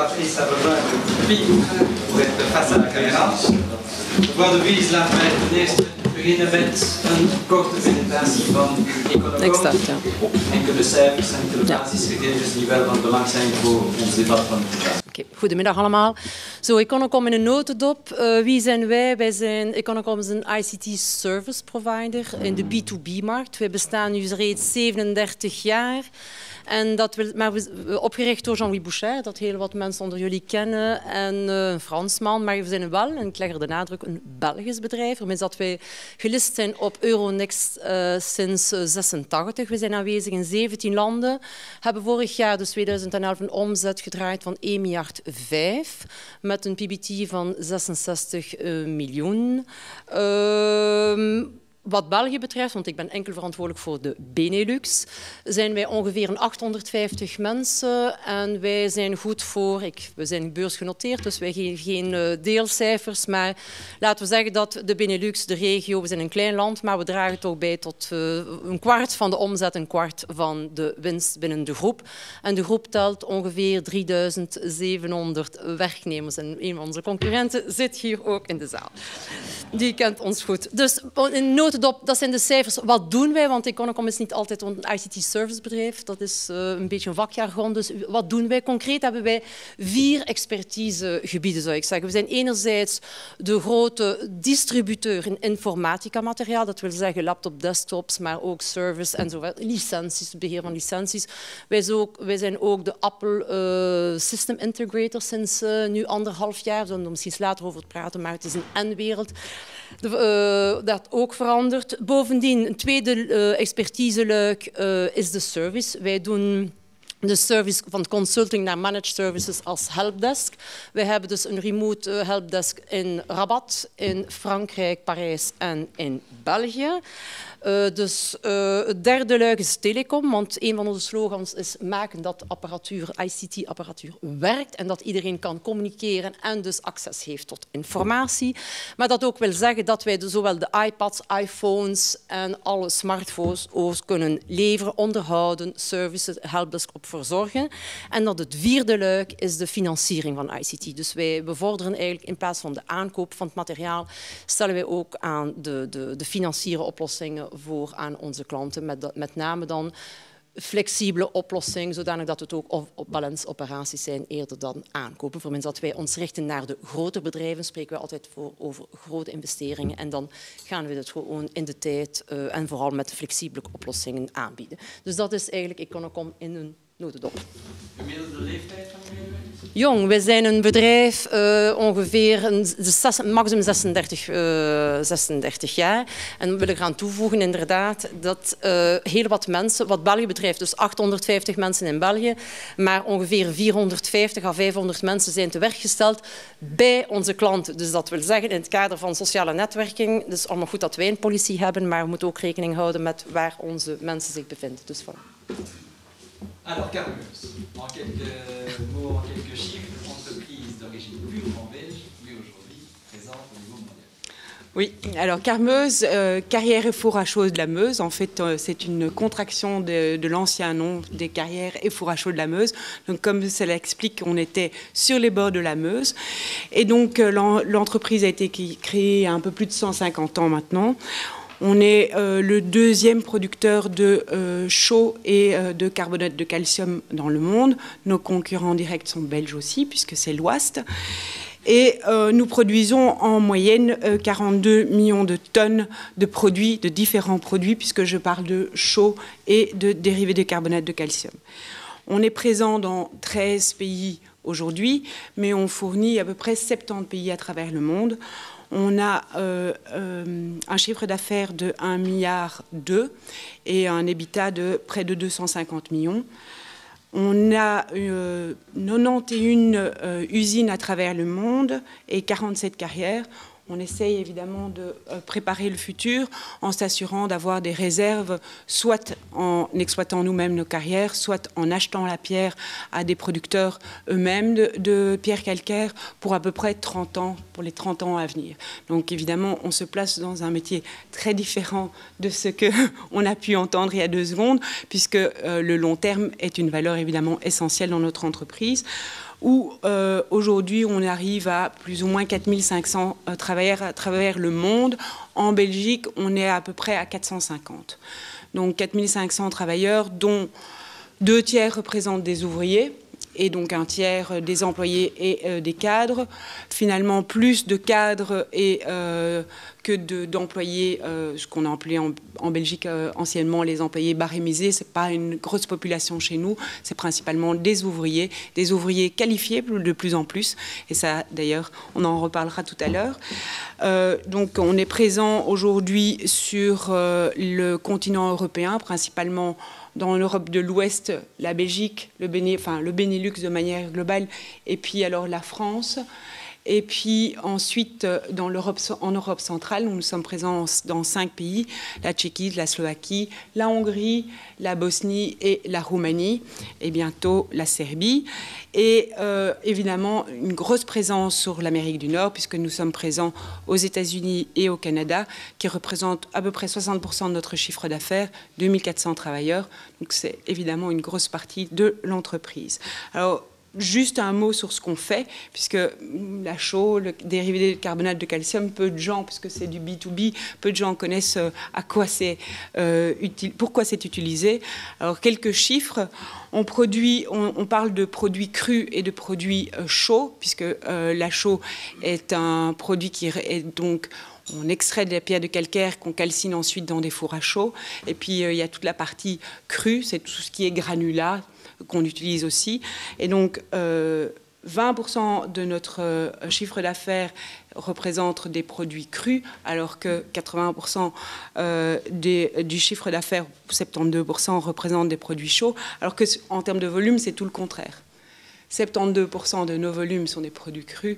Patrice a besoin de piek pour être face à la caméra. Mevrouw de Vries, laten wij ten eerste beginnen met een korte presentatie van Econocom. Exact, ja. Enkele cijfers, enkele basisgegevens die wel van belang zijn voor ons debat van vandaag. Okay. Goedemiddag allemaal. Zo, Econocom in een notendop. Wie zijn wij? Wij zijn Econocom is een ICT service provider in de B2B-markt. Wij bestaan nu reeds 37 jaar. En dat we opgericht door Jean-Louis Boucher, dat heel wat mensen onder jullie kennen, en een Fransman. Maar we zijn wel, en ik leg er de nadruk, een Belgisch bedrijf. Waarmee dat wij gelist zijn op Euronext sinds 86. We zijn aanwezig in 17 landen. Hebben vorig jaar, dus 2011, een omzet gedraaid van 1,5 miljard. Met een PBT van 66 miljoen. Wat België betreft, want ik ben enkel verantwoordelijk voor de Benelux, zijn wij ongeveer een 850 mensen en wij zijn goed voor, we zijn beursgenoteerd, dus wij geven geen deelcijfers, maar laten we zeggen dat de Benelux, de regio, we zijn een klein land, maar we dragen toch bij tot een kwart van de omzet, een kwart van de winst binnen de groep. En de groep telt ongeveer 3700 werknemers en een van onze concurrenten zit hier ook in de zaal. Die kent ons goed. Dus in notendop, dat zijn de cijfers. Wat doen wij? Want Econocom is niet altijd een ICT-servicebedrijf. Dat is een beetje een vakjargon. Dus wat doen wij? Concreet hebben wij 4 expertisegebieden, zou ik zeggen. We zijn enerzijds de grote distributeur in informatica-materiaal. Dat wil zeggen laptop, desktops, maar ook service en zo. Licenties, het beheer van licenties. Wij zijn ook de Apple System Integrator sinds nu 1,5 jaar. We zullen er misschien later over praten, maar het is een N-wereld. Dat ook verandert. Bovendien, een tweede expertiseluik is de service. Wij doen de service van consulting naar managed services als helpdesk. Wij hebben dus een remote helpdesk in Rabat, in Frankrijk, Parijs en in België. Dus het derde luik is telecom, want een van onze slogans is maken dat ICT-apparatuur werkt en dat iedereen kan communiceren en dus access heeft tot informatie. Maar dat ook wil zeggen dat wij zowel de iPads, iPhones en alle smartphones kunnen leveren, onderhouden, services, helpdesk op verzorgen. En dat het vierde luik is de financiering van ICT. Dus wij bevorderen eigenlijk in plaats van de aankoop van het materiaal, stellen wij ook aan de financiële oplossingen voor aan onze klanten, met name dan flexibele oplossingen, zodanig dat het ook op balansoperaties zijn eerder dan aankopen. Voor mensen dat wij ons richten naar de grote bedrijven, spreken we altijd over grote investeringen en dan gaan we het gewoon in de tijd en vooral met flexibele oplossingen aanbieden. Dus dat is eigenlijk Econocom in een notendop. Gemiddelde leeftijd van de medewerkers? Jong, wij zijn een bedrijf ongeveer maximum 36 jaar. En we willen gaan toevoegen inderdaad dat heel wat mensen, wat België betreft, dus 850 mensen in België, maar ongeveer 450 à 500 mensen zijn te werk gesteld bij onze klanten. Dus dat wil zeggen in het kader van sociale netwerking, dus allemaal goed dat wij een policy hebben, maar we moeten ook rekening houden met waar onze mensen zich bevinden. Dus voilà. Alors, Carmeuse, en quelques mots, en quelques chiffres, entreprise d'origine purement belge, mais aujourd'hui présente au niveau mondial. Oui, alors Carmeuse, Carrières et Fours à Chaux de la Meuse, en fait c'est une contraction de l'ancien nom des Carrières et Fours à Chaux de la Meuse. Donc comme ça l'explique, on était sur les bords de la Meuse. Et donc l'entreprise a été créée il y a un peu plus de 150 ans maintenant. On est le deuxième producteur de chaux et de carbonate de calcium dans le monde. Nos concurrents directs sont belges aussi, puisque c'est l'Ouest. Et nous produisons en moyenne 42 millions de tonnes de produits, de différents produits, puisque je parle de chaux et de dérivés de carbonate de calcium. On est présent dans 13 pays aujourd'hui, mais on fournit à peu près 70 pays à travers le monde. On a un chiffre d'affaires de 1,2 milliard et un EBITDA de près de 250 millions. On a 91 usines à travers le monde et 47 carrières. On essaye évidemment de préparer le futur en s'assurant d'avoir des réserves, soit en exploitant nous-mêmes nos carrières, soit en achetant la pierre à des producteurs eux-mêmes de pierres calcaires pour à peu près 30 ans, pour les 30 ans à venir. Donc évidemment, on se place dans un métier très différent de ce qu'on a pu entendre il y a 2 secondes, puisque le long terme est une valeur évidemment essentielle dans notre entreprise. où aujourd'hui on arrive à plus ou moins 4500 travailleurs à travers le monde. En Belgique, on est à peu près à 450. Donc 4500 travailleurs, dont 2 tiers représentent des ouvriers, et donc 1 tiers des employés et des cadres. Finalement, plus de cadres que d'employés, ce qu'on a appelé en Belgique anciennement les employés barémisés. Ce n'est pas une grosse population chez nous, c'est principalement des ouvriers qualifiés de plus en plus. Et ça, d'ailleurs, on en reparlera tout à l'heure. Donc, on est présent aujourd'hui sur le continent européen, principalement dans l'Europe de l'Ouest, la Belgique, le Benelux de manière globale, et puis alors la France. Et puis ensuite, en Europe centrale, nous sommes présents dans 5 pays, la Tchéquie, la Slovaquie, la Hongrie, la Bosnie et la Roumanie, et bientôt la Serbie. Et évidemment, une grosse présence sur l'Amérique du Nord, puisque nous sommes présents aux États-Unis et au Canada, qui représentent à peu près 60% de notre chiffre d'affaires, 2400 travailleurs. Donc c'est évidemment une grosse partie de l'entreprise. Alors, juste un mot sur ce qu'on fait, puisque la chaux, le dérivé de carbonate de calcium, peu de gens, puisque c'est du B2B, peu de gens connaissent à quoi c'est pourquoi c'est utilisé. Alors, quelques chiffres. On parle de produits crus et de produits chauds, puisque la chaux est un produit qui est donc... On extrait des pierres de calcaire qu'on calcine ensuite dans des fours à chaux. Et puis, il y a toute la partie crue, c'est tout ce qui est granulat, qu'on utilise aussi. Et donc, 20% de notre chiffre d'affaires représente des produits crus, alors que 80% du chiffre d'affaires, 72%, représente des produits chauds, alors qu'en termes de volume, c'est tout le contraire. 72% de nos volumes sont des produits crus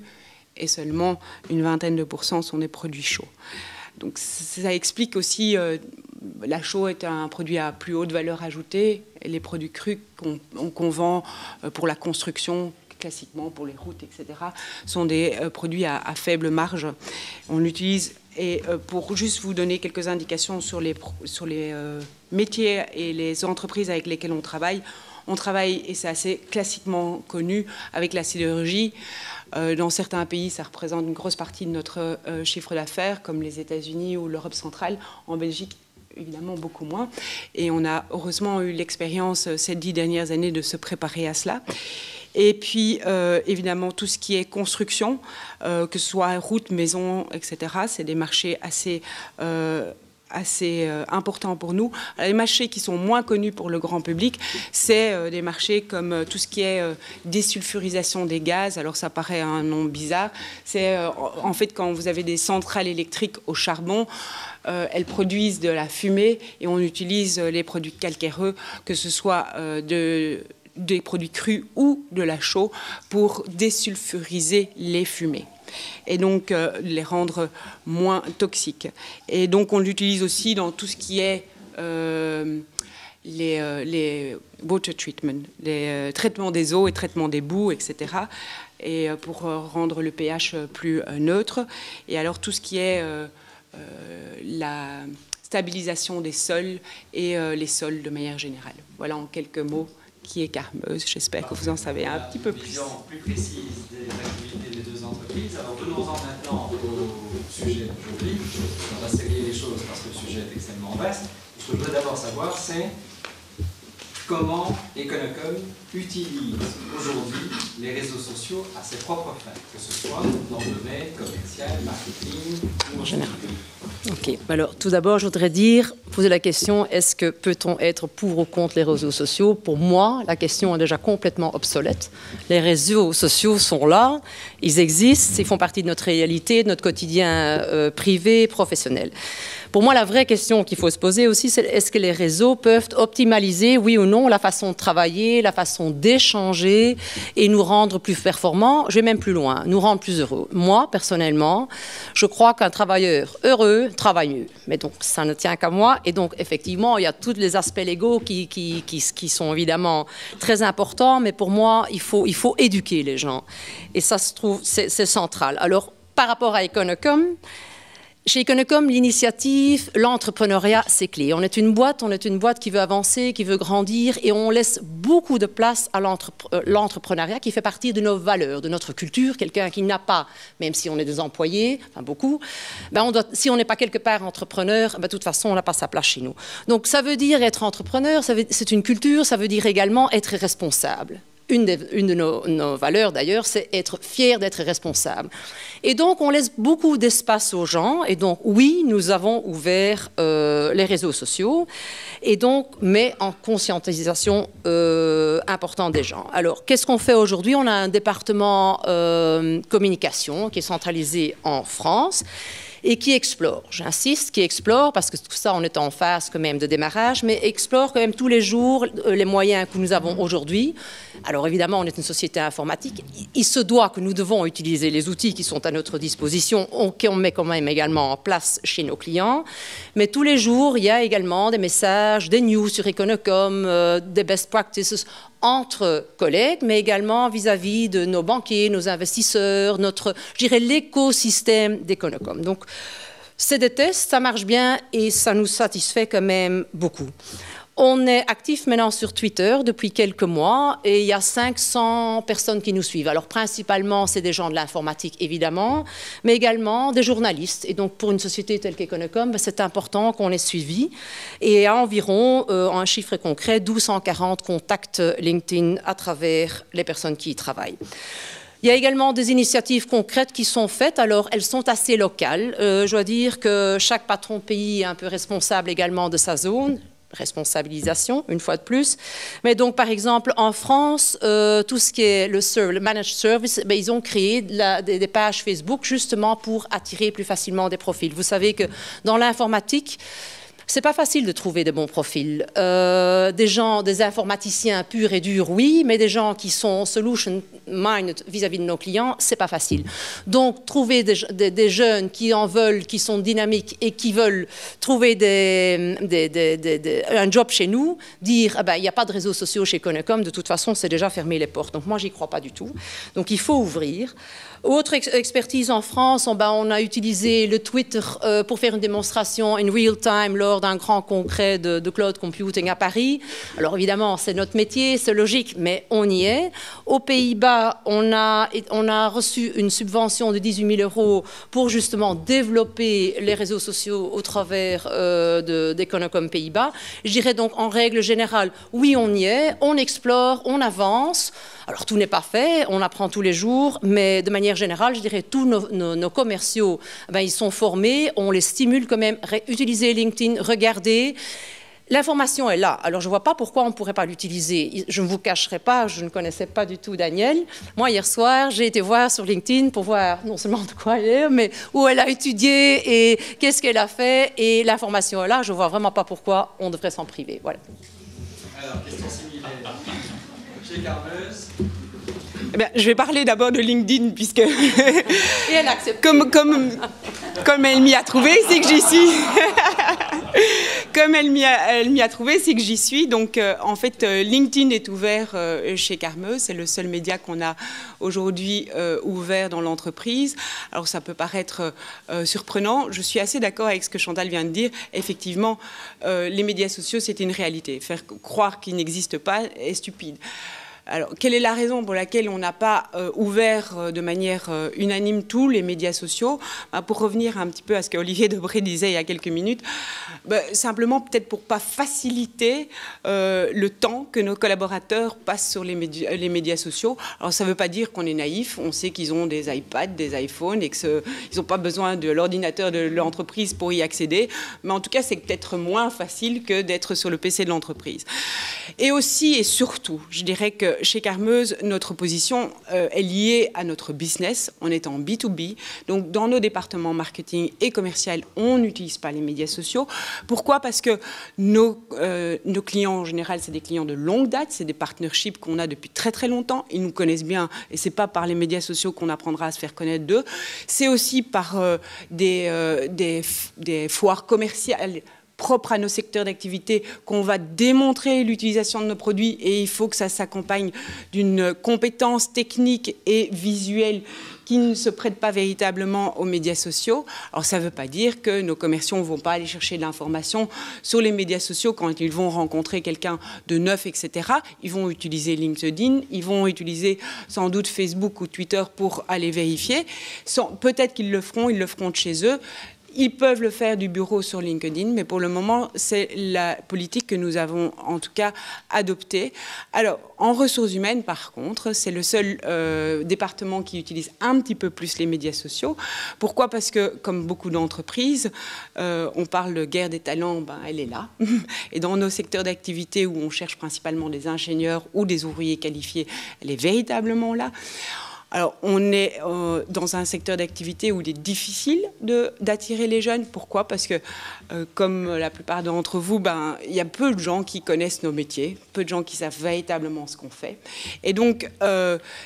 et seulement une vingtaine de pourcents sont des produits chauds. Donc ça explique aussi, la chaux est un produit à plus haute valeur ajoutée, et les produits crus qu'on vend pour la construction, classiquement pour les routes, etc., sont des produits à faible marge. On l'utilise, et pour juste vous donner quelques indications sur les métiers et les entreprises avec lesquelles on travaille, et c'est assez classiquement connu, avec la sidérurgie. Dans certains pays, ça représente une grosse partie de notre chiffre d'affaires, comme les États-Unis ou l'Europe centrale. En Belgique, évidemment, beaucoup moins. Et on a heureusement eu l'expérience ces 10 dernières années de se préparer à cela. Et puis, évidemment, tout ce qui est construction, que ce soit routes, maisons, etc., c'est des marchés assez importants pour nous. Alors, les marchés qui sont moins connus pour le grand public, c'est des marchés comme tout ce qui est désulfurisation des gaz. Alors ça paraît un nom bizarre. C'est en fait quand vous avez des centrales électriques au charbon, elles produisent de la fumée et on utilise les produits calcaireux, que ce soit des produits crus ou de la chaux, pour désulfuriser les fumées et donc les rendre moins toxiques. Et donc on l'utilise aussi dans tout ce qui est les water treatment, les traitements des eaux et traitements des boues, etc. Et pour rendre le pH plus neutre. Et alors tout ce qui est la stabilisation des sols et les sols de manière générale. Voilà en quelques mots qui est Carmeuse. J'espère que vous en savez un petit peu plus. Une vision plus précise des activités des deux entreprises. Alors venons-en maintenant au sujet d'aujourd'hui. On va séparer les choses parce que le sujet est extrêmement vaste. Ce que je voudrais d'abord savoir, c'est comment Econocom utilise aujourd'hui les réseaux sociaux à ses propres fins, que ce soit dans le domaine commercial, marketing ou en général. Ok. Alors, tout d'abord, je voudrais poser la question, est-ce que peut-on être pour ou contre les réseaux sociaux? Pour moi, la question est déjà complètement obsolète. Les réseaux sociaux sont là, ils existent, ils font partie de notre réalité, de notre quotidien privé, professionnel. Pour moi, la vraie question qu'il faut se poser aussi, c'est est-ce que les réseaux peuvent optimaliser, oui ou non, la façon de travailler, la façon d'échanger et nous rendre plus performants, je vais même plus loin, nous rendre plus heureux. Moi, personnellement, je crois qu'un travailleur heureux travaille mieux. Mais donc, ça ne tient qu'à moi. Et donc, effectivement, il y a tous les aspects légaux qui sont évidemment très importants. Mais pour moi, il faut éduquer les gens. Et ça se trouve, c'est central. Alors, par rapport à Econocom, Chez Econocom, l'initiative, l'entrepreneuriat, c'est clé. On est une boîte qui veut avancer, qui veut grandir, et on laisse beaucoup de place à l'entrepreneuriat qui fait partie de nos valeurs, de notre culture. Quelqu'un qui n'a pas, même si on est des employés, enfin beaucoup, ben si on n'est pas quelque part entrepreneur, ben de toute façon, on n'a pas sa place chez nous. Donc ça veut dire être entrepreneur, c'est une culture, ça veut dire également être responsable. Une de nos valeurs, d'ailleurs, c'est être fier d'être responsable. Et donc, on laisse beaucoup d'espace aux gens. Et donc, oui, nous avons ouvert les réseaux sociaux, et donc, mais en conscientisation importante des gens. Alors, qu'est-ce qu'on fait aujourd'hui? On a un département communication qui est centralisé en France et qui explore, j'insiste, qui explore, parce que tout ça, on est en phase quand même de démarrage, mais explore quand même tous les jours les moyens que nous avons aujourd'hui. Alors évidemment, on est une société informatique. Il se doit que nous devons utiliser les outils qui sont à notre disposition, qu'on met quand même également en place chez nos clients. Mais tous les jours, il y a également des messages, des news sur Econocom, des best practices entre collègues, mais également vis-à-vis de nos banquiers, nos investisseurs, je dirais, l'écosystème d'Econocom. Donc, c'est des tests, ça marche bien et ça nous satisfait quand même beaucoup. On est actif maintenant sur Twitter depuis quelques mois et il y a 500 personnes qui nous suivent. Alors principalement, c'est des gens de l'informatique, évidemment, mais également des journalistes. Et donc pour une société telle qu'Econocom, c'est important qu'on ait suivi. Et il y a environ, un chiffre concret, 1240 contacts LinkedIn à travers les personnes qui y travaillent. Il y a également des initiatives concrètes qui sont faites. Alors, elles sont assez locales. Je dois dire que chaque patron de pays est un peu responsable également de sa zone. Responsabilisation, une fois de plus. Mais donc, par exemple, en France, tout ce qui est le managed service, ben, ils ont créé des pages Facebook justement pour attirer plus facilement des profils. Vous savez que dans l'informatique, c'est pas facile de trouver de bons profils. Des informaticiens purs et durs, oui, mais des gens qui sont solution-minded vis-à-vis de nos clients, c'est pas facile. Donc, trouver des jeunes qui en veulent, qui sont dynamiques et qui veulent trouver un job chez nous, dire, ah ben, il n'y a pas de réseaux sociaux chez Econocom, de toute façon, c'est déjà fermer les portes. Donc, moi, j'y crois pas du tout. Donc, il faut ouvrir. Autre expertise en France, on a utilisé le Twitter pour faire une démonstration in real time lors d'un grand congrès de cloud computing à Paris. Alors évidemment, c'est notre métier, c'est logique, mais on y est. Aux Pays-Bas, on a reçu une subvention de 18 000 € pour justement développer les réseaux sociaux au travers d'Econocom Pays-Bas. Je dirais donc en règle générale, oui, on y est, on explore, on avance. Alors tout n'est pas fait, on apprend tous les jours, mais de manière générale, je dirais tous nos commerciaux, ben, ils sont formés, on les stimule quand même, utiliser LinkedIn, regarder. L'information est là, alors je ne vois pas pourquoi on ne pourrait pas l'utiliser. Je ne vous cacherai pas, je ne connaissais pas du tout Danielle. Moi, hier soir, j'ai été voir sur LinkedIn pour voir non seulement de quoi elle est, mais où elle a étudié et qu'est-ce qu'elle a fait. Et l'information est là, je ne vois vraiment pas pourquoi on devrait s'en priver. Voilà. Alors, question similaire. Chez Carmeuse. Eh bien, je vais parler d'abord de LinkedIn, puisque et elle accepte. Comme elle m'y a trouvé, c'est que j'y suis. Comme elle m'y a trouvé, c'est que j'y suis. Donc, en fait, LinkedIn est ouvert chez Carmeuse. C'est le seul média qu'on a aujourd'hui ouvert dans l'entreprise. Alors, ça peut paraître surprenant. Je suis assez d'accord avec ce que Chantal vient de dire. Effectivement, les médias sociaux, c'est une réalité. Faire croire qu'ils n'existent pas est stupide. Alors, quelle est la raison pour laquelle on n'a pas ouvert de manière unanime tous les médias sociaux? Pour revenir un petit peu à ce qu'Olivier Debré disait il y a quelques minutes, simplement peut-être pour ne pas faciliter le temps que nos collaborateurs passent sur les médias sociaux. Alors, ça ne veut pas dire qu'on est naïf, on sait qu'ils ont des iPads, des iPhones et qu'ils n'ont pas besoin de l'ordinateur de l'entreprise pour y accéder, mais en tout cas, c'est peut-être moins facile que d'être sur le PC de l'entreprise. Et aussi et surtout, je dirais que chez Carmeuse, notre position est liée à notre business. On est en B2B. Donc, dans nos départements marketing et commercial, on n'utilise pas les médias sociaux. Pourquoi? Parce que nos clients, en général, c'est des clients de longue date. C'est des partnerships qu'on a depuis très, très longtemps. Ils nous connaissent bien. Et ce n'est pas par les médias sociaux qu'on apprendra à se faire connaître d'eux. C'est aussi par des foires commerciales propre à nos secteurs d'activité qu'on va démontrer l'utilisation de nos produits, et il faut que ça s'accompagne d'une compétence technique et visuelle qui ne se prêtent pas véritablement aux médias sociaux. Alors ça ne veut pas dire que nos commerciaux ne vont pas aller chercher de l'information sur les médias sociaux quand ils vont rencontrer quelqu'un de neuf, etc. Ils vont utiliser LinkedIn, ils vont utiliser sans doute Facebook ou Twitter pour aller vérifier. Peut-être qu'ils le feront de chez eux. Ils peuvent le faire du bureau sur LinkedIn, mais pour le moment, c'est la politique que nous avons en tout cas adoptée. Alors, en ressources humaines, par contre, c'est le seul département qui utilise un petit peu plus les médias sociaux. Pourquoi? Parce que, comme beaucoup d'entreprises, on parle de guerre des talents, ben, elle est là. Et dans nos secteurs d'activité où on cherche principalement des ingénieurs ou des ouvriers qualifiés, elle est véritablement là. Alors, on est dans un secteur d'activité où il est difficile d'attirer les jeunes. Pourquoi? Parce que, comme la plupart d'entre vous, ben, il y a peu de gens qui connaissent nos métiers, peu de gens qui savent véritablement ce qu'on fait. Et donc,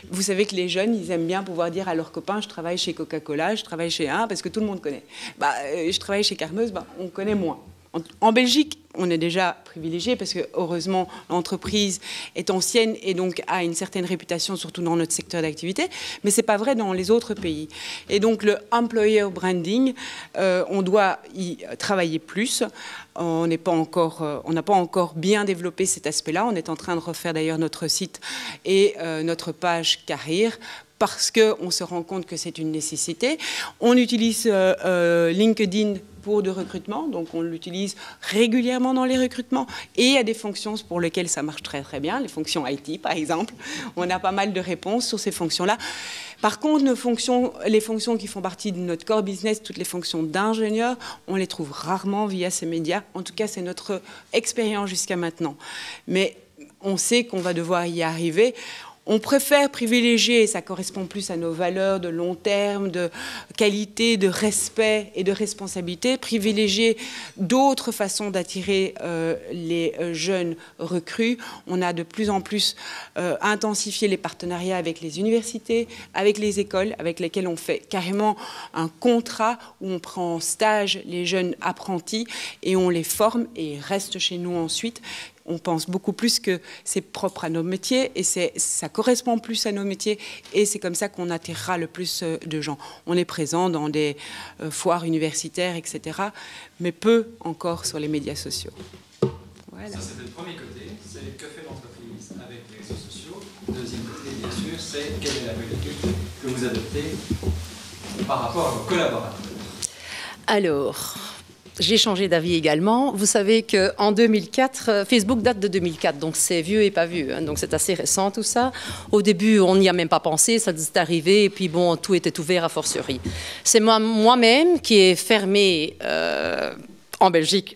vous savez que les jeunes, ils aiment bien pouvoir dire à leurs copains, je travaille chez Coca-Cola, je travaille chez parce que tout le monde connaît. Bah, je travaille chez Carmeuse, bah, on connaît moins. En Belgique, on est déjà privilégié parce que, heureusement, l'entreprise est ancienne et donc a une certaine réputation, surtout dans notre secteur d'activité, mais ce n'est pas vrai dans les autres pays. Et donc, le employer branding, on doit y travailler plus. On n'a pas encore bien développé cet aspect-là. On est en train de refaire d'ailleurs notre site et notre page carrière, parce qu'on se rend compte que c'est une nécessité. On utilise LinkedIn pour de recrutement, donc on l'utilise régulièrement dans les recrutements, et il y a des fonctions pour lesquelles ça marche très très bien, les fonctions IT par exemple. On a pas mal de réponses sur ces fonctions-là. Par contre, les fonctions qui font partie de notre core business, toutes les fonctions d'ingénieur, on les trouve rarement via ces médias. En tout cas, c'est notre expérience jusqu'à maintenant. Mais on sait qu'on va devoir y arriver. On préfère privilégier, et ça correspond plus à nos valeurs de long terme, de qualité, de respect et de responsabilité, privilégier d'autres façons d'attirer les jeunes recrues. On a de plus en plus intensifié les partenariats avec les universités, avec les écoles, avec lesquelles on fait carrément un contrat où on prend en stage les jeunes apprentis et on les forme et ils restent chez nous ensuite. On pense beaucoup plus que c'est propre à nos métiers et ça correspond plus à nos métiers et c'est comme ça qu'on attirera le plus de gens. On est présent dans des foires universitaires, etc., mais peu encore sur les médias sociaux. Voilà. Ça, c'était le premier côté, c'est que fait l'entreprise avec les réseaux sociaux. Le deuxième côté, bien sûr, c'est quelle est la politique que vous adoptez par rapport à vos collaborateurs. Alors, j'ai changé d'avis également. Vous savez qu'en 2004, Facebook date de 2004, donc c'est vieux et pas vieux, hein, donc c'est assez récent tout ça. Au début, on n'y a même pas pensé, ça est arrivé, et puis bon, tout était ouvert à fortiori. C'est moi-même qui ai fermé en Belgique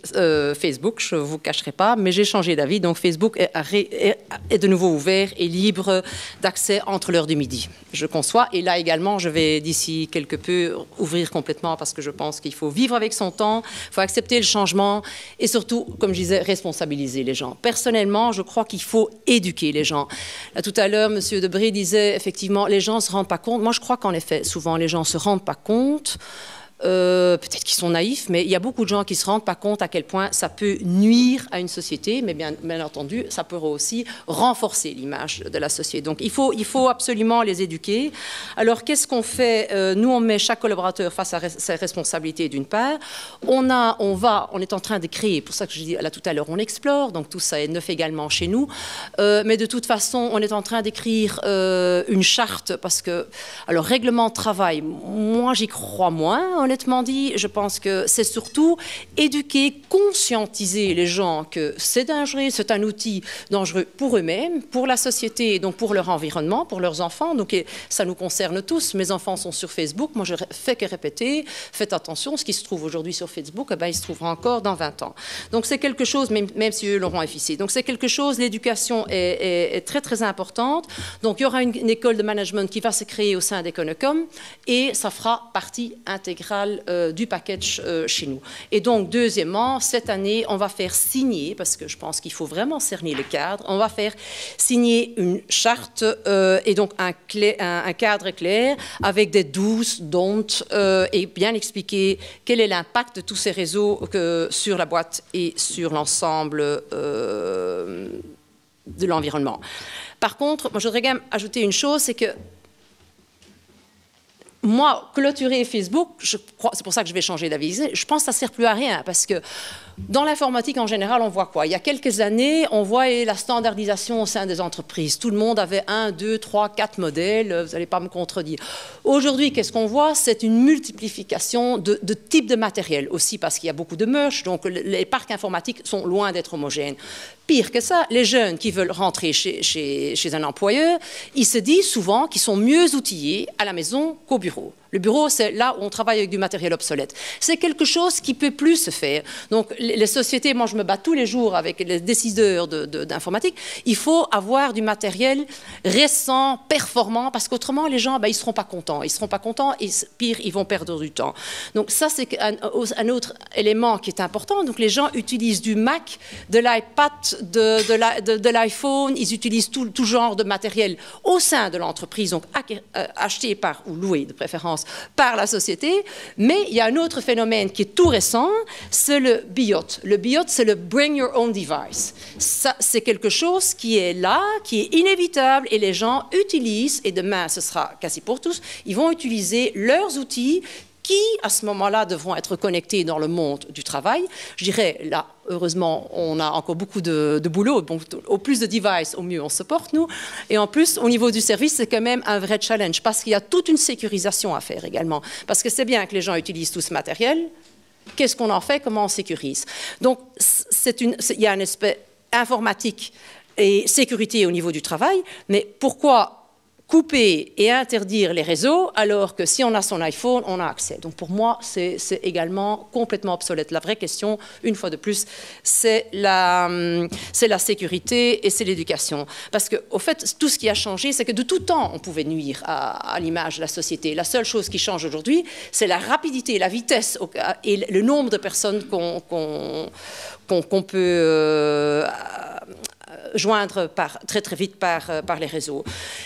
Facebook, je ne vous cacherai pas, mais j'ai changé d'avis, donc Facebook est de nouveau ouvert et libre d'accès entre l'heure du midi. Je conçois, et là également, je vais d'ici quelque peu ouvrir complètement parce que je pense qu'il faut vivre avec son temps, il faut accepter le changement et surtout, comme je disais, responsabiliser les gens. Personnellement, je crois qu'il faut éduquer les gens. Là, tout à l'heure, M. Debré disait effectivement, les gens ne se rendent pas compte. Moi, je crois qu'en effet, souvent, les gens ne se rendent pas compte. Peut-être qu'ils sont naïfs, mais il y a beaucoup de gens qui ne se rendent pas compte à quel point ça peut nuire à une société, mais bien entendu, ça peut aussi renforcer l'image de la société. Donc, il faut absolument les éduquer. Alors, qu'est-ce qu'on fait? Nous, on met chaque collaborateur face à ses responsabilités d'une part. On est en train de créer, pour ça que je dis là tout à l'heure, on explore, donc tout ça est neuf également chez nous. Mais de toute façon, on est en train d'écrire une charte parce que, alors, règlement de travail, moi, j'y crois moins, honnêtement dit, je pense que c'est surtout éduquer, conscientiser les gens que c'est dangereux, c'est un outil dangereux pour eux-mêmes, pour la société, donc pour leur environnement, pour leurs enfants. Donc ça nous concerne tous. Mes enfants sont sur Facebook. Moi, je fais que répéter. Faites attention, ce qui se trouve aujourd'hui sur Facebook, eh ben, il se trouvera encore dans 20 ans. Donc c'est quelque chose, même si eux l'auront effacé. Donc c'est quelque chose, l'éducation est très, très importante. Donc il y aura une école de management qui va se créer au sein d'Econocom et ça fera partie intégrale total du package chez nous. Et donc, deuxièmement, cette année, on va faire signer, parce que je pense qu'il faut vraiment cerner le cadre, on va faire signer une charte et donc un cadre clair avec des 12 dont et bien expliquer quel est l'impact de tous ces réseaux sur la boîte et sur l'ensemble de l'environnement. Par contre, moi, je voudrais quand même ajouter une chose, c'est que moi, clôturer Facebook, c'est pour ça que je vais changer d'avis, je pense que ça ne sert plus à rien, parce que dans l'informatique, en général, on voit quoi? Il y a quelques années, on voit la standardisation au sein des entreprises. Tout le monde avait 1, 2, 3, 4 modèles, vous n'allez pas me contredire. Aujourd'hui, qu'est-ce qu'on voit? C'est une multiplication de types de matériel, aussi parce qu'il y a beaucoup de merge, donc les parcs informatiques sont loin d'être homogènes. Pire que ça, les jeunes qui veulent rentrer chez un employeur, ils se disent souvent qu'ils sont mieux outillés à la maison qu'au bureau. Le bureau, c'est là où on travaille avec du matériel obsolète. C'est quelque chose qui ne peut plus se faire. Donc, les sociétés, moi, je me bats tous les jours avec les décideurs d'informatique. Il faut avoir du matériel récent, performant, parce qu'autrement, les gens, ils ne seront pas contents. Ils ne seront pas contents et, pire, ils vont perdre du temps. Donc, ça, c'est un autre élément qui est important. Donc, les gens utilisent du Mac, de l'iPad, de l'iPhone. Ils utilisent tout genre de matériel au sein de l'entreprise, donc acheté ou loué, de préférence, par la société, mais il y a un autre phénomène qui est tout récent, c'est le BIOT. Le BIOT, c'est le Bring Your Own Device. Ça, c'est quelque chose qui est là, qui est inévitable, et les gens utilisent, et demain ce sera quasi pour tous, ils vont utiliser leurs outils qui, à ce moment-là, devront être connectés dans le monde du travail. Je dirais, là, heureusement, on a encore beaucoup de boulot. Donc, au plus de devices, au mieux on se porte, nous. Et en plus, au niveau du service, c'est quand même un vrai challenge, parce qu'il y a toute une sécurisation à faire également. Parce que c'est bien que les gens utilisent tout ce matériel. Qu'est-ce qu'on en fait? Comment on sécurise? Donc, il y a un aspect informatique et sécurité au niveau du travail, mais pourquoi couper et interdire les réseaux, alors que si on a son iPhone, on a accès. Donc pour moi, c'est également complètement obsolète. La vraie question, une fois de plus, c'est la sécurité et c'est l'éducation. Parce qu'au fait, tout ce qui a changé, c'est que de tout temps, on pouvait nuire à l'image de la société. La seule chose qui change aujourd'hui, c'est la rapidité, la vitesse et le nombre de personnes qu'on peut joindre très très vite par les réseaux.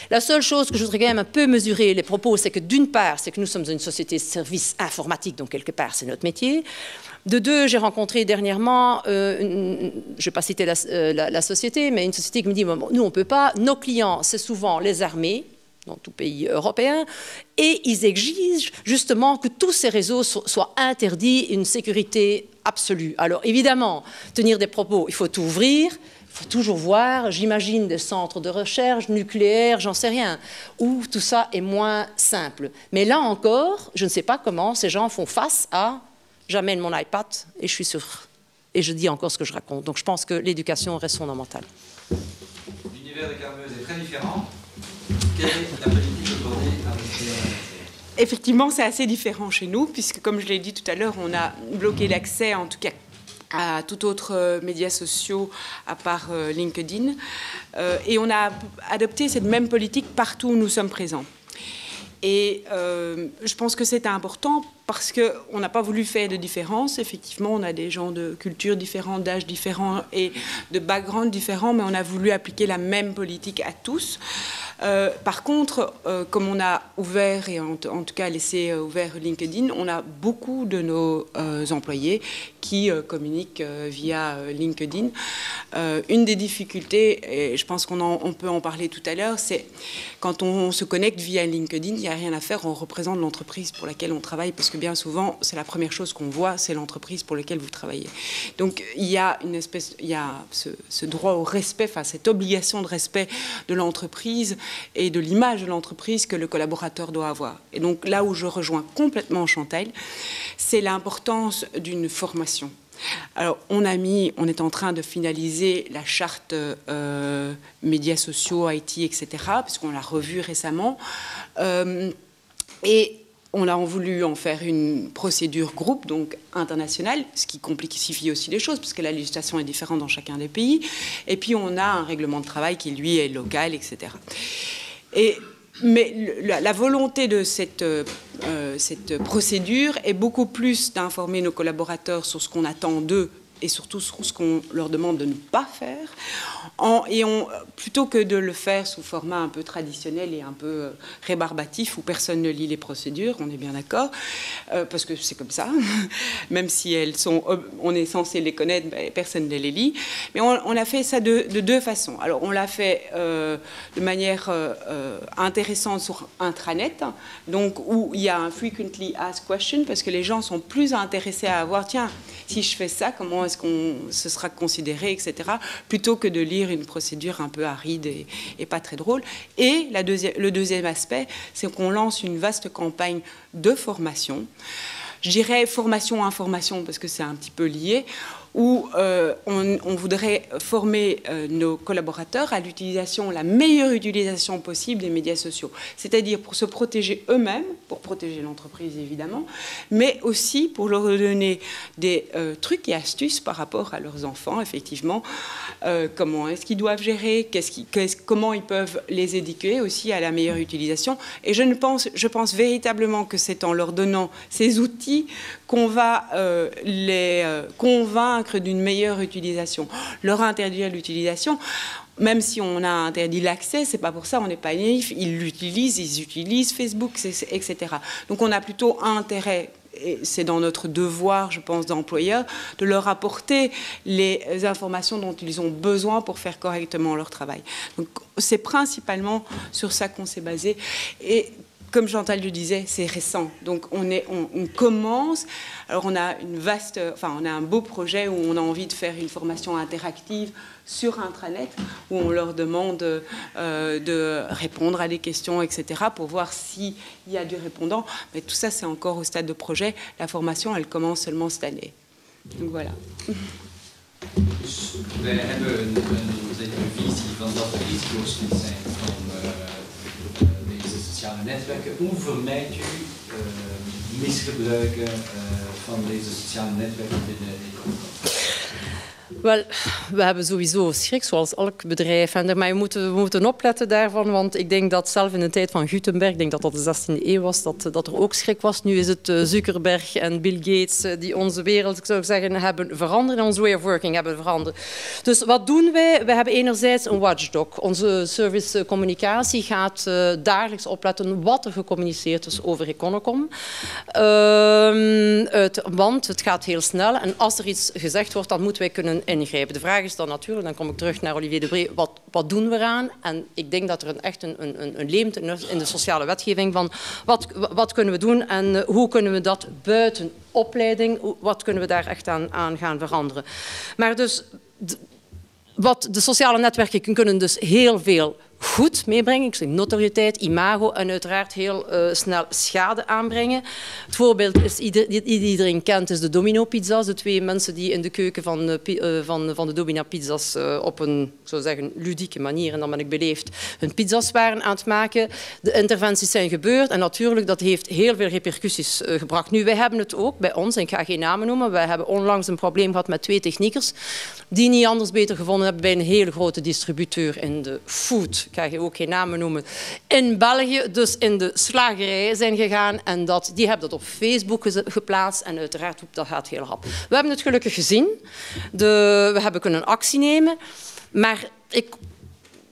La seule chose que je voudrais quand même un peu mesurer les propos, c'est que d'une part, c'est que nous sommes une société de services informatiques, donc quelque part c'est notre métier. De deux, j'ai rencontré dernièrement, je ne vais pas citer la société, mais une société qui me dit, nous on ne peut pas, nos clients c'est souvent les armées, dans tout pays européen, et ils exigent justement que tous ces réseaux soient interdits, une sécurité absolue. Alors évidemment, tenir des propos, il faut tout ouvrir, il faut toujours voir, j'imagine, des centres de recherche nucléaires, j'en sais rien, où tout ça est moins simple. Mais là encore, je ne sais pas comment ces gens font face à « j'amène mon iPad et je suis sûr, et je dis encore ce que je raconte ». Donc je pense que l'éducation reste fondamentale. L'univers de Carmeuse est très différent. Quelle est la politique aujourd'hui à Effectivement, c'est assez différent chez nous, puisque comme je l'ai dit tout à l'heure, on a bloqué l'accès, en tout cas, à tout autre médias sociaux à part LinkedIn. Et on a adopté cette même politique partout où nous sommes présents. Et je pense que c'est important parce qu'on n'a pas voulu faire de différence. Effectivement, on a des gens de cultures différentes, d'âges différents et de backgrounds différents, mais on a voulu appliquer la même politique à tous. Par contre, comme on a ouvert, et en tout cas laissé ouvert LinkedIn, on a beaucoup de nos employés qui communiquent via LinkedIn. Une des difficultés, et je pense qu'on peut en parler tout à l'heure, c'est quand on se connecte via LinkedIn, il n'y a rien à faire, on représente l'entreprise pour laquelle on travaille, parce que bien souvent, c'est la première chose qu'on voit, c'est l'entreprise pour laquelle vous travaillez. Donc, il y a ce droit au respect, enfin, cette obligation de respect de l'entreprise et de l'image de l'entreprise que le collaborateur doit avoir. Et donc, là où je rejoins complètement Chantal, c'est l'importance d'une formation. Alors, on est en train de finaliser la charte médias sociaux, IT, etc., parce qu'on l'a revue récemment. Et on a voulu en faire une procédure groupe, donc internationale, ce qui complexifie aussi les choses, parce que la législation est différente dans chacun des pays. Et puis, on a un règlement de travail qui, lui, est local, etc. Et Mais la volonté de cette procédure est beaucoup plus d'informer nos collaborateurs sur ce qu'on attend d'eux et surtout sur ce qu'on leur demande de ne pas faire, plutôt que de le faire sous format un peu traditionnel et un peu rébarbatif où personne ne lit les procédures, on est bien d'accord, parce que c'est comme ça, même si on est censé les connaître, ben, personne ne les lit. Mais on a fait ça de deux façons. Alors on l'a fait de manière intéressante sur intranet, donc où il y a un frequently asked question, parce que les gens sont plus intéressés à avoir, tiens, si je fais ça, comment est-ce qu'on se sera considéré, etc., plutôt que de lire une procédure un peu aride et pas très drôle. Et le deuxième aspect, c'est qu'on lance une vaste campagne de formation. Je dirais formation-information, parce que c'est un petit peu lié, où on voudrait former nos collaborateurs à la meilleure utilisation possible des médias sociaux. C'est-à-dire pour se protéger eux-mêmes, pour protéger l'entreprise évidemment, mais aussi pour leur donner des trucs et astuces par rapport à leurs enfants, effectivement. Comment est-ce qu'ils doivent gérer, comment ils peuvent les éduquer aussi à la meilleure utilisation. Et je pense véritablement que c'est en leur donnant ces outils qu'on va les convaincre d'une meilleure utilisation. Leur interdire l'utilisation, même si on a interdit l'accès, c'est pas pour ça, on n'est pas naïf, ils utilisent Facebook, etc. Donc on a plutôt intérêt, et c'est dans notre devoir, je pense, d'employeurs, de leur apporter les informations dont ils ont besoin pour faire correctement leur travail. Donc c'est principalement sur ça qu'on s'est basé. Et comme Chantal le disait, c'est récent. Donc on commence. Alors on a on a un beau projet où on a envie de faire une formation interactive sur intranet, où on leur demande de répondre à des questions, etc., pour voir s'il y a du répondant. Mais tout ça, c'est encore au stade de projet. La formation, elle commence seulement cette année. Donc voilà. We hebben een visie van dat er risico's kunnen zijn van deze sociale netwerken. Hoe vermijd u misgebruiken van deze sociale netwerken binnen de Wel, we hebben sowieso schrik, zoals elk bedrijf. Maar we moeten opletten daarvan, want ik denk dat zelf in de tijd van Gutenberg, ik denk dat dat de 16e eeuw was, dat er ook schrik was. Nu is het Zuckerberg en Bill Gates die onze wereld, ik zou zeggen, hebben veranderd en onze way of working hebben veranderd. Dus wat doen wij? We hebben enerzijds een watchdog. Onze service communicatie gaat dagelijks opletten wat er gecommuniceerd is over Econocom. Want het gaat heel snel en als er iets gezegd wordt, dan moeten wij kunnen ingrijpen. De vraag is dan natuurlijk, dan kom ik terug naar Olivier Debré, wat doen we eraan? En ik denk dat er echt een leemte in de sociale wetgeving van wat kunnen we doen en hoe kunnen we dat buiten opleiding, wat kunnen we daar echt aan gaan veranderen. Maar dus, de sociale netwerken kunnen dus heel veel goed meebrengen. Ik zeg notoriëteit, imago en uiteraard heel snel schade aanbrengen. Het voorbeeld is, iedereen kent, is de Domino-pizza's. De twee mensen die in de keuken van de Domino-pizza's op een, ik zou zeggen, ludieke manier, en dan ben ik beleefd, hun pizza's waren aan het maken. De interventies zijn gebeurd en natuurlijk, dat heeft heel veel repercussies gebracht. Nu, wij hebben het ook bij ons, en ik ga geen namen noemen, wij hebben onlangs een probleem gehad met 2 techniekers die niet anders beter gevonden hebben bij een hele grote distributeur in de food. Ik ga je ook geen namen noemen, in België, dus in de slagerij zijn gegaan en die hebben dat op Facebook geplaatst en uiteraard, dat gaat heel rap. We hebben het gelukkig gezien, we hebben kunnen actie nemen, maar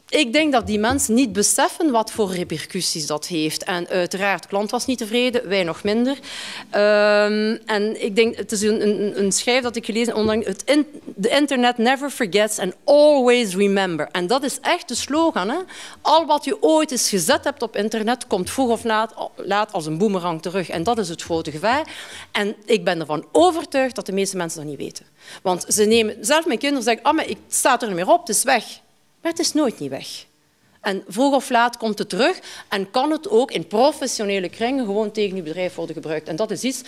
ik denk dat die mensen niet beseffen wat voor repercussies dat heeft. En uiteraard, de klant was niet tevreden, wij nog minder. En ik denk, het is een schrijf dat ik gelezen onlangs, the internet never forgets and always remember. En dat is echt de slogan. Hè? Al wat je ooit eens gezet hebt op internet, komt vroeg of laat als een boemerang terug. En dat is het grote gevaar. En ik ben ervan overtuigd dat de meeste mensen dat niet weten. Want ze nemen, zelf mijn kinderen zeggen, maar het staat er niet meer op, het is weg. Maar het is nooit niet weg. En vroeg of laat komt het terug en kan het ook in professionele kringen gewoon tegen uw bedrijf worden gebruikt. En dat is iets,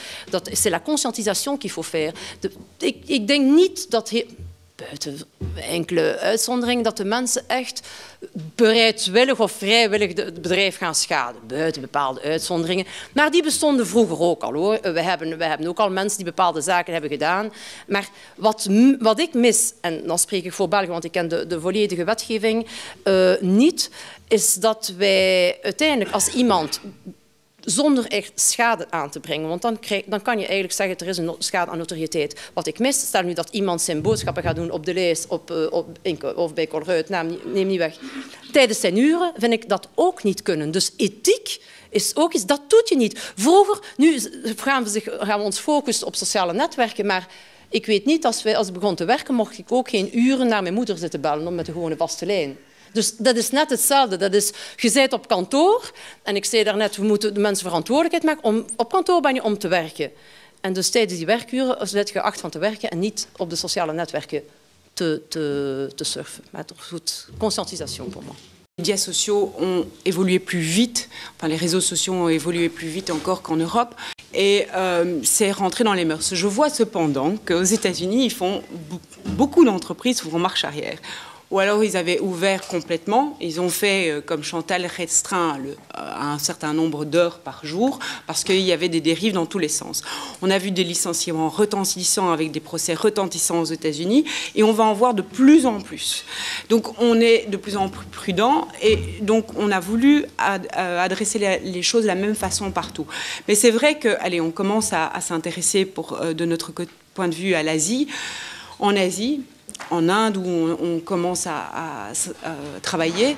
c'est la conscientisation qu'il faut faire. Ik denk niet dat... buiten enkele uitzonderingen, dat de mensen echt bereidwillig of vrijwillig het bedrijf gaan schaden. Buiten bepaalde uitzonderingen. Maar die bestonden vroeger ook al, hoor. We hebben ook al mensen die bepaalde zaken hebben gedaan. Maar wat ik mis, en dan spreek ik voor België, want ik ken de volledige wetgeving niet, is dat wij uiteindelijk als iemand zonder echt schade aan te brengen. Want dan kan je eigenlijk zeggen, er is een schade aan notoriëteit. Wat ik mis, stel nu dat iemand zijn boodschappen gaat doen op de lijst of bij Colruyt, neem niet weg. Tijdens zijn uren vind ik dat ook niet kunnen. Dus ethiek is ook iets, dat doet je niet. Vroeger, nu gaan we ons focussen op sociale netwerken, maar ik weet niet, als ik begon te werken, mocht ik ook geen uren naar mijn moeder zitten bellen om met de gewone vaste lijn. Dus dat is net hetzelfde. Dat is, je bent op kantoor, en ik zei daarnet, we moeten de mensen verantwoordelijkheid maken. Op kantoor ben je om te werken. En dus tijdens die werkuren ben je geacht van te werken en niet op de sociale netwerken te surfen. Maar toch goed, conscientisation voor moi. Les médias sociaux ont évolué plus vite, enfin les réseaux sociaux ont évolué plus vite encore qu'en Europe, et c'est rentré dans les mœurs. Je vois cependant qu'aux États-Unis, beaucoup d'entreprises font marche arrière. Ou alors ils avaient ouvert complètement, ils ont fait, comme Chantal, restreint à un certain nombre d'heures par jour, parce qu'il y avait des dérives dans tous les sens. On a vu des licenciements retentissants avec des procès retentissants aux États-Unis, et on va en voir de plus en plus. Donc on est de plus en plus prudent, et donc on a voulu adresser les choses de la même façon partout. Mais c'est vrai que, allez, on commence à s'intéresser de notre point de vue à l'Asie. En Asie, en Inde, où on commence à travailler,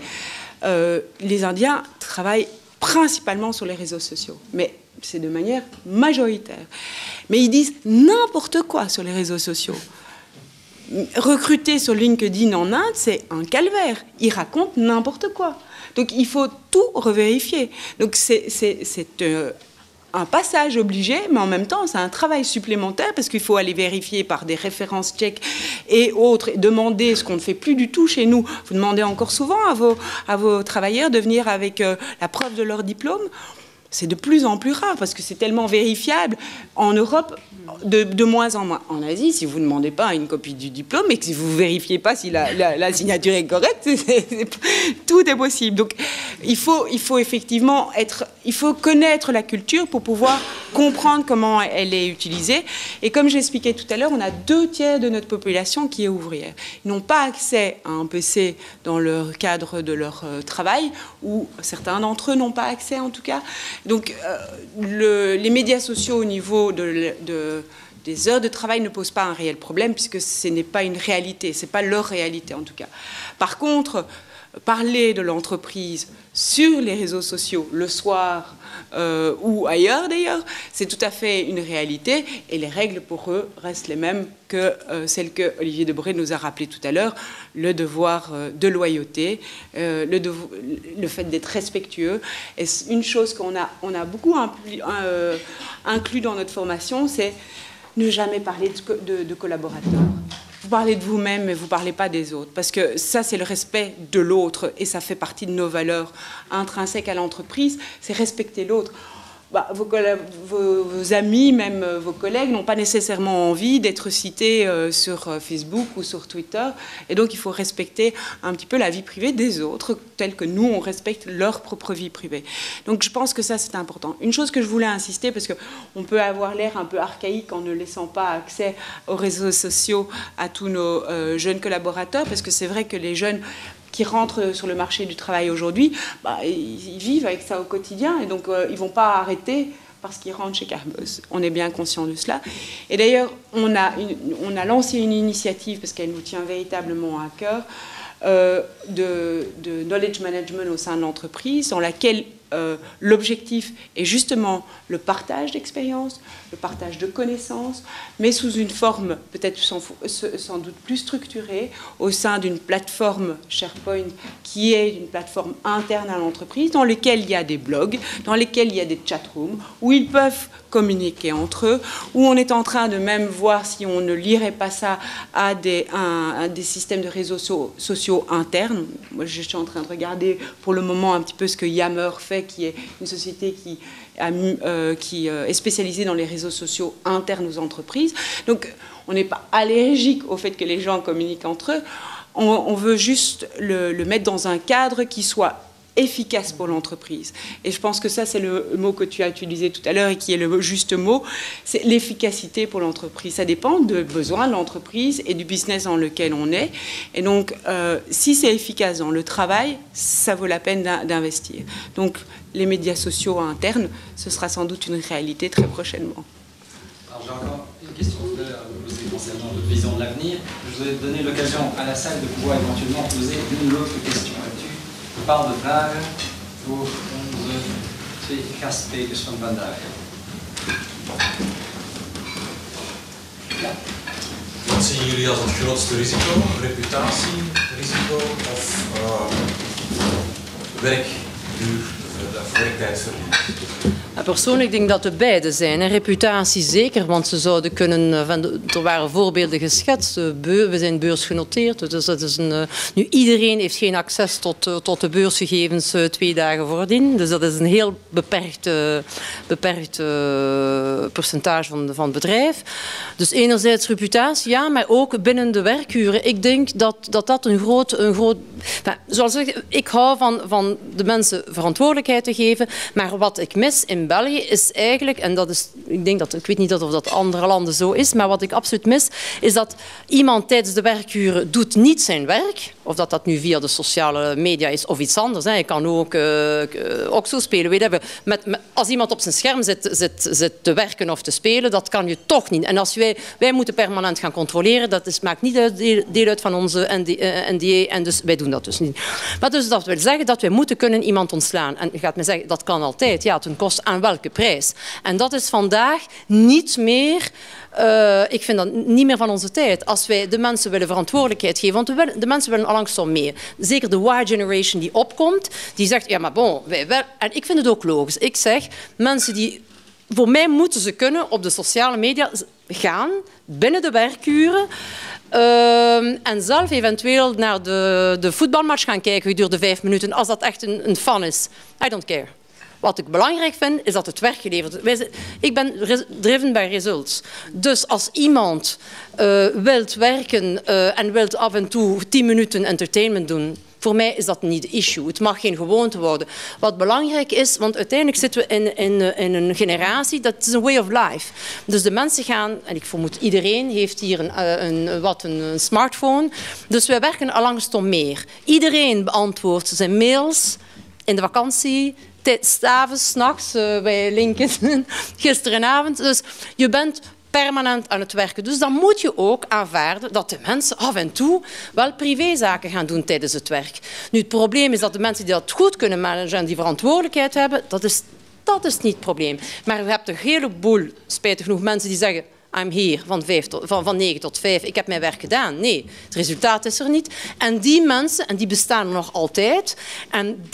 les Indiens travaillent principalement sur les réseaux sociaux. Mais c'est de manière majoritaire. Mais ils disent n'importe quoi sur les réseaux sociaux. Recruter sur LinkedIn en Inde, c'est un calvaire. Ils racontent n'importe quoi. Donc il faut tout revérifier. Donc c'est un passage obligé, mais en même temps, c'est un travail supplémentaire parce qu'il faut aller vérifier par des références tchèques et autres, et demander ce qu'on ne fait plus du tout chez nous. Vous demandez encore souvent à vos travailleurs de venir avec la preuve de leur diplôme. C'est de plus en plus rare parce que c'est tellement vérifiable. En Europe, de moins en moins. En Asie, si vous ne demandez pas une copie du diplôme et que si vous ne vérifiez pas si la signature est correcte, tout est possible. Donc, il faut effectivement il faut connaître la culture pour pouvoir comprendre comment elle est utilisée. Et comme j'expliquais tout à l'heure, on a 2/3 de notre population qui est ouvrière. Ils n'ont pas accès à un PC dans le cadre de leur travail, ou certains d'entre eux n'ont pas accès en tout cas. Donc, les médias sociaux au niveau des heures de travail ne posent pas un réel problème, puisque ce n'est pas une réalité, ce n'est pas leur réalité en tout cas. Par contre, parler de l'entreprise sur les réseaux sociaux le soir ou ailleurs d'ailleurs, c'est tout à fait une réalité, et les règles pour eux restent les mêmes que celles que Olivier Debré nous a rappelées tout à l'heure: le devoir de loyauté, le fait d'être respectueux. Et une chose qu'on a beaucoup inclus dans notre formation, c'est ne jamais parler de collaborateurs. Vous parlez de vous-même, mais vous ne parlez pas des autres. Parce que ça, c'est le respect de l'autre, et ça fait partie de nos valeurs intrinsèques à l'entreprise, c'est respecter l'autre. Vos amis, même vos collègues, n'ont pas nécessairement envie d'être cités sur Facebook ou sur Twitter. Et donc, il faut respecter un petit peu la vie privée des autres, telle que nous, on respecte leur propre vie privée. Donc, je pense que ça, c'est important. Une chose que je voulais insister, parce qu'on peut avoir l'air un peu archaïque en ne laissant pas accès aux réseaux sociaux à tous nos jeunes collaborateurs, parce que c'est vrai que les jeunes qui rentrent sur le marché du travail aujourd'hui, ils vivent avec ça au quotidien, et donc ils ne vont pas arrêter parce qu'ils rentrent chez Carbos. On est bien conscient de cela. Et d'ailleurs, on a lancé une initiative, parce qu'elle nous tient véritablement à cœur, de knowledge management au sein de l'entreprise, dans laquelle l'objectif est justement le partage d'expériences, le partage de connaissances, mais sous une forme peut-être sans doute plus structurée, au sein d'une plateforme SharePoint qui est une plateforme interne à l'entreprise, dans laquelle il y a des blogs, dans lesquels il y a des chatrooms, où ils peuvent communiquer entre eux, où on est en train de même voir si on ne lirait pas ça à des systèmes de réseaux sociaux internes. Moi, je suis en train de regarder pour le moment un petit peu ce que Yammer fait Convec, qui est une société qui est spécialisée dans les réseaux sociaux internes aux entreprises. Donc, on n'est pas allergique au fait que les gens communiquent entre eux. On veut juste le mettre dans un cadre qui soit efficace pour l'entreprise. Et je pense que ça, c'est le mot que tu as utilisé tout à l'heure et qui est le juste mot, c'est l'efficacité pour l'entreprise. Ça dépend des besoins de l'entreprise et du business dans lequel on est. Et donc, si c'est efficace dans le travail, ça vaut la peine d'investir. Donc, les médias sociaux internes, ce sera sans doute une réalité très prochainement. Alors, j'ai encore une question à vous poser concernant votre vision de l'avenir. Je vous ai donné l'occasion à la salle de pouvoir éventuellement poser une ou l'autre question. Een bepaalde vragen voor onze twee gastsprekers van vandaag. Ja. Wat zien jullie als het grootste risico? Reputatierisico of werkduur of werktijdverlies? Persoonlijk denk ik dat we beide zijn. En reputatie zeker, want ze zouden kunnen... Er waren voorbeelden geschetst. We zijn beursgenoteerd. Dus dat is nu iedereen heeft geen access tot de beursgegevens 2 dagen voordien. Dus dat is een heel beperkt percentage van het bedrijf. Dus enerzijds reputatie, ja, maar ook binnen de werkuren. Ik denk dat een groot... Zoals ik hou van de mensen verantwoordelijkheid te geven. Maar wat ik mis in België is eigenlijk, en dat is, ik weet niet of dat andere landen zo is, maar wat ik absoluut mis, is dat iemand tijdens de werkuren doet niet zijn werk, of dat nu via de sociale media is of iets anders. Je kan ook zo spelen. Weet je, als iemand op zijn scherm zit te werken of te spelen, dat kan je toch niet. En als wij moeten permanent gaan controleren, dat maakt niet deel uit van onze NDA, en dus wij doen dat dus niet. Maar dus dat wil zeggen dat wij moeten kunnen iemand ontslaan. En je gaat me zeggen, dat kan altijd, ja, ten koste aan welke prijs. En dat is vandaag niet meer... ik vind dat niet meer van onze tijd. Als wij de mensen willen verantwoordelijkheid geven, want de mensen willen alangsom meer. Zeker de Y-generation die opkomt, die zegt, ja maar bon, en ik vind het ook logisch. Ik zeg, mensen die... Voor mij moeten ze kunnen op de sociale media gaan, binnen de werkuren, en zelf eventueel naar de voetbalmatch gaan kijken gedurende 5 minuten, als dat echt een fan is. I don't care. Wat ik belangrijk vind, is dat het werk geleverd wordt. Ik ben driven by results. Dus als iemand wilt werken en wilt af en toe 10 minuten entertainment doen, voor mij is dat niet de issue. Het mag geen gewoonte worden. Wat belangrijk is, want uiteindelijk zitten we in een generatie, dat is een way of life. Dus de mensen gaan, en ik vermoed iedereen heeft hier een smartphone, dus wij werken alangsom meer. Iedereen beantwoordt zijn mails in de vakantie, 's avonds, 's nachts, bij LinkedIn, gisterenavond. Dus je bent permanent aan het werken. Dus dan moet je ook aanvaarden dat de mensen af en toe wel privézaken gaan doen tijdens het werk. Nu, het probleem is dat de mensen die dat goed kunnen managen en die verantwoordelijkheid hebben, dat is niet het probleem. Maar je hebt een heleboel, spijtig genoeg, mensen die zeggen, I'm here van 9 tot 5, ik heb mijn werk gedaan. Nee, het resultaat is er niet. En die mensen, en die bestaan nog altijd, en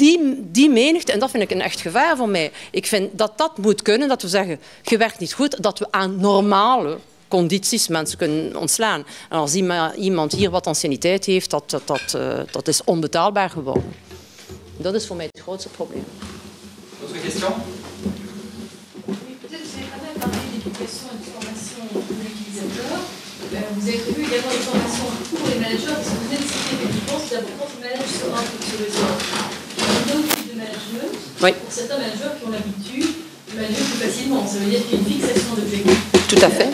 die menigte, en dat vind ik een echt gevaar voor mij. Ik vind dat dat moet kunnen, dat we zeggen, je werkt niet goed, dat we aan normale condities mensen kunnen ontslaan. En als iemand hier wat anciëniteit heeft, dat is onbetaalbaar geworden. Dat is voor mij het grootste probleem. Autre question? Vous avez prévu également des formations pour les managers, parce que vous venez de citer effectivement, c'est important que le manager se rende sur le terrain. Il y a d'autres types de management, oui. Pour certains managers qui ont l'habitude de manager plus facilement. Ça veut dire qu'il y a une fixation d'objectifs. Tout à fait.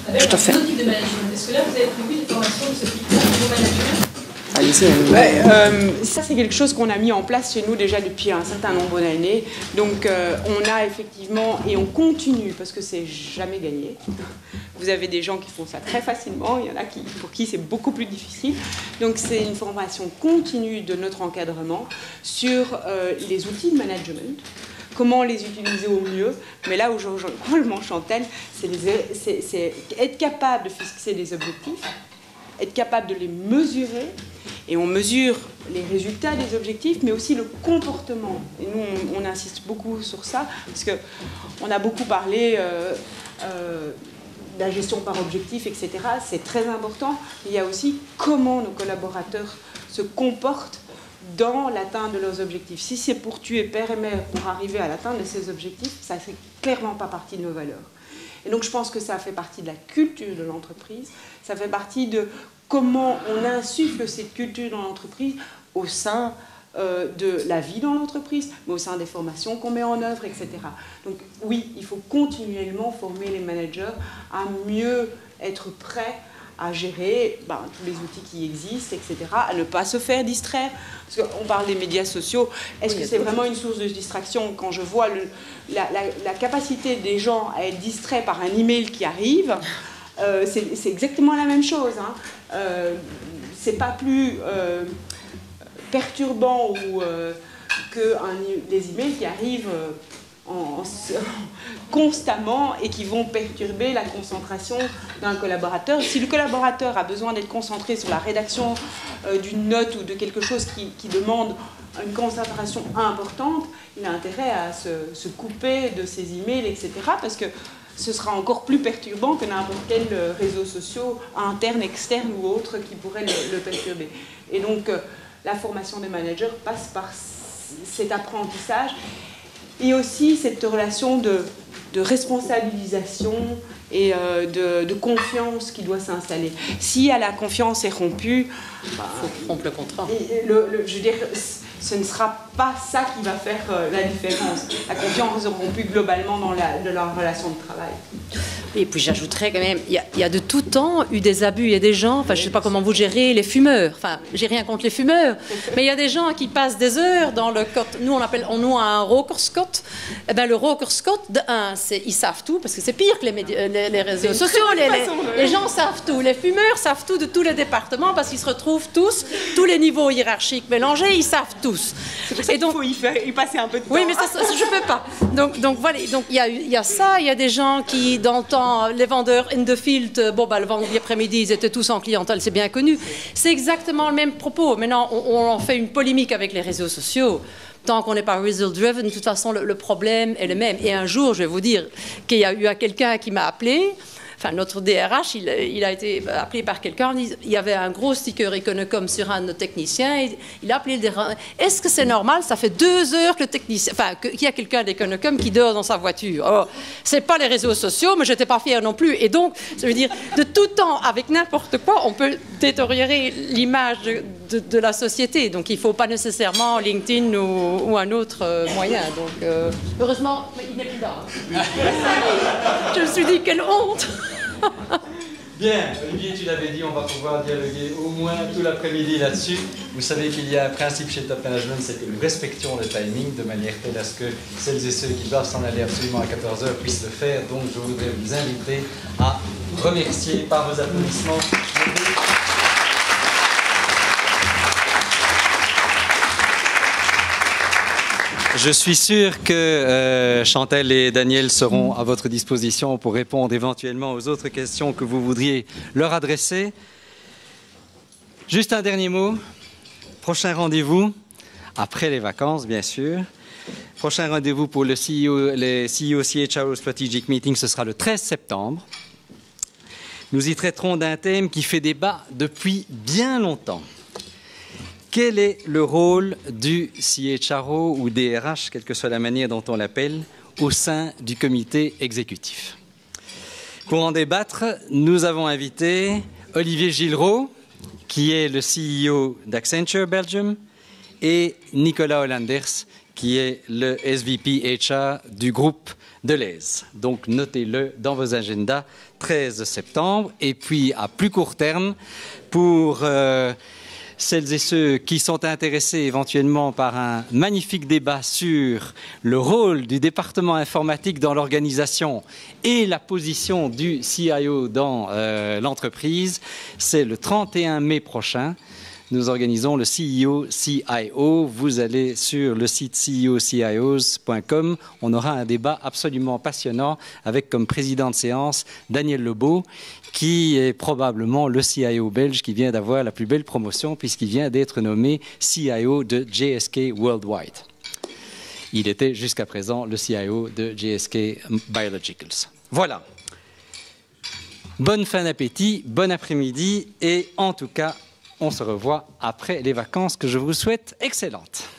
Avec Tout à fait. d'autres types de management. Est-ce que là, vous avez prévu des formations de ce type-là pour vos managers? Ça, c'est quelque chose qu'on a mis en place chez nous déjà depuis un certain nombre d'années. Donc, on a effectivement, et on continue, parce que c'est jamais gagné. Vous avez des gens qui font ça très facilement, il y en a pour qui c'est beaucoup plus difficile. Donc, c'est une formation continue de notre encadrement sur les outils de management, comment les utiliser au mieux. Mais là où je rejoins Chantal, c'est être capable de fixer des objectifs, être capable de les mesurer, et on mesure les résultats des objectifs, mais aussi le comportement. Et nous, on insiste beaucoup sur ça, parce qu'on a beaucoup parlé de la gestion par objectif, etc. C'est très important. Il y a aussi comment nos collaborateurs se comportent dans l'atteinte de leurs objectifs. Si c'est pour tuer père et mère pour arriver à l'atteinte de ces objectifs, ça ne fait clairement pas partie de nos valeurs. Et donc je pense que ça fait partie de la culture de l'entreprise, ça fait partie de comment on insuffle cette culture dans l'entreprise au sein de la vie dans l'entreprise, mais au sein des formations qu'on met en œuvre, etc. Donc oui, il faut continuellement former les managers à mieux être prêts à gérer tous les outils qui existent, etc., à ne pas se faire distraire. Parce qu'on parle des médias sociaux, est-ce que c'est vraiment une source de distraction? Quand je vois la capacité des gens à être distraits par un email qui arrive, c'est exactement la même chose. Hein. C'est pas plus perturbant que des emails qui arrivent constamment et qui vont perturber la concentration d'un collaborateur. Si le collaborateur a besoin d'être concentré sur la rédaction d'une note ou de quelque chose qui demande une concentration importante, il a intérêt à se couper de ses emails, etc. parce que ce sera encore plus perturbant que n'importe quel réseau social interne, externe ou autre qui pourrait le perturber. Et donc, la formation des managers passe par cet apprentissage et aussi cette relation de responsabilisation et de confiance qui doit s'installer. Si la confiance est rompue, il faut rompre le contrat. Je veux dire, ce ne sera pas ça qui va faire la différence. La confiance est rompue globalement dans leur relation de travail. Et puis j'ajouterais quand même, il y a de tout temps eu des abus, il y a des gens, je ne sais pas comment vous gérez les fumeurs, j'ai rien contre les fumeurs, mais il y a des gens qui passent des heures dans le cot, nous on a un Rokerscott, et bien le Rokerscott, de un, ils savent tout, parce que c'est pire que les réseaux sociaux, les gens savent tout, les fumeurs savent tout de tous les départements, parce qu'ils se retrouvent tous les niveaux hiérarchiques mélangés, ils savent tous. Et donc il faut y passer un peu de temps. Oui, mais ça je ne peux pas. Donc voilà, donc il y a ça, il y a des gens qui, dans le temps, les vendeurs in the field, le vendredi après-midi, ils étaient tous en clientèle, c'est bien connu. C'est exactement le même propos. Maintenant, on en fait une polémique avec les réseaux sociaux. Tant qu'on n'est pas result-driven, de toute façon, le problème est le même. Et un jour, je vais vous dire qu'il y a eu quelqu'un qui m'a appelé. Enfin, notre DRH, il a été appelé par quelqu'un, il y avait un gros sticker Econocom sur un de nos techniciens, il a appelé le DRH. Est-ce que c'est normal? Ça fait 2 heures que le technicien, qu'il y a quelqu'un d'Econocom qui dort dans sa voiture. Oh, c'est pas les réseaux sociaux, mais je n'étais pas fière non plus. Et donc, ça veut dire, de tout temps, avec n'importe quoi, on peut détériorer l'image de la société. Donc, il ne faut pas nécessairement LinkedIn ou un autre moyen. Donc, heureusement, il n'est plus là. Je me suis dit, quelle honte! Bien, Olivier, tu l'avais dit, on va pouvoir dialoguer au moins tout l'après-midi là-dessus. Vous savez qu'il y a un principe chez Top Management, c'est que nous respections le timing de manière telle à ce que celles et ceux qui doivent s'en aller absolument à 14h puissent le faire. Donc je voudrais vous inviter à remercier par vos applaudissements. Je suis sûr que Chantal et Daniel seront à votre disposition pour répondre éventuellement aux autres questions que vous voudriez leur adresser. Juste un dernier mot. Prochain rendez-vous, après les vacances bien sûr. Prochain rendez-vous pour les CEO CHRO Strategic Meeting, ce sera le 13 septembre. Nous y traiterons d'un thème qui fait débat depuis bien longtemps. Quel est le rôle du CHRO ou DRH, quelle que soit la manière dont on l'appelle, au sein du comité exécutif? Pour en débattre, nous avons invité Olivier Gilreau, qui est le CEO d'Accenture Belgium, et Nicolas Hollanders, qui est le SVP HR du groupe Deleuze. Donc notez-le dans vos agendas, 13 septembre. Et puis à plus court terme, pour celles et ceux qui sont intéressés éventuellement par un magnifique débat sur le rôle du département informatique dans l'organisation et la position du CIO dans l'entreprise, c'est le 31 mai prochain. Nous organisons le CEO-CIO. Vous allez sur le site ceocios.com. On aura un débat absolument passionnant avec comme président de séance Daniel Lebeau, qui est probablement le CIO belge qui vient d'avoir la plus belle promotion puisqu'il vient d'être nommé CIO de GSK Worldwide. Il était jusqu'à présent le CIO de GSK Biologicals. Voilà. Bonne fin d'appétit, bon après-midi et en tout cas, On se revoit après les vacances que je vous souhaite excellentes.